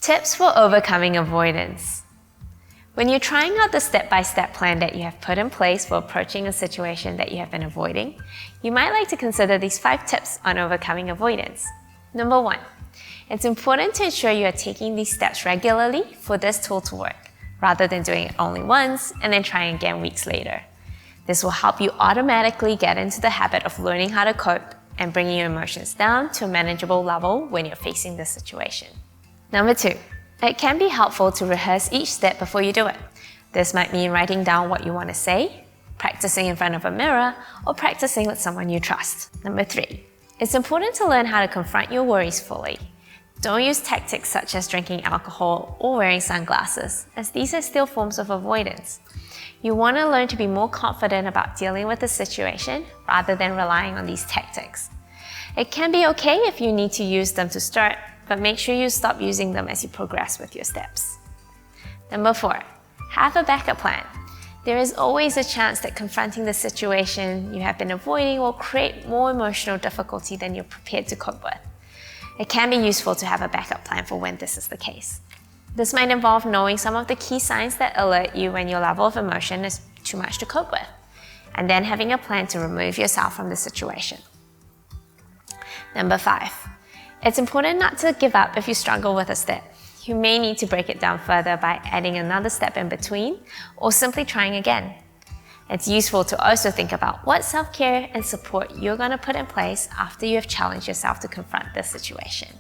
Tips for overcoming avoidance. When you're trying out the step-by-step plan that you have put in place for approaching a situation that you have been avoiding, you might like to consider these 5 tips on overcoming avoidance. Number 1, it's important to ensure you are taking these steps regularly for this tool to work, rather than doing it only once and then trying again weeks later. This will help you automatically get into the habit of learning how to cope and bringing your emotions down to a manageable level when you're facing this situation. Number 2, it can be helpful to rehearse each step before you do it. This might mean writing down what you want to say, practicing in front of a mirror, or practicing with someone you trust. Number 3, it's important to learn how to confront your worries fully. Don't use tactics such as drinking alcohol or wearing sunglasses, as these are still forms of avoidance. You want to learn to be more confident about dealing with the situation rather than relying on these tactics. It can be okay if you need to use them to start, but make sure you stop using them as you progress with your steps. Number 4, have a backup plan. There is always a chance that confronting the situation you have been avoiding will create more emotional difficulty than you're prepared to cope with. It can be useful to have a backup plan for when this is the case. This might involve knowing some of the key signs that alert you when your level of emotion is too much to cope with, and then having a plan to remove yourself from the situation. Number 5, it's important not to give up if you struggle with a step. You may need to break it down further by adding another step in between or simply trying again. It's useful to also think about what self-care and support you're going to put in place after you have challenged yourself to confront this situation.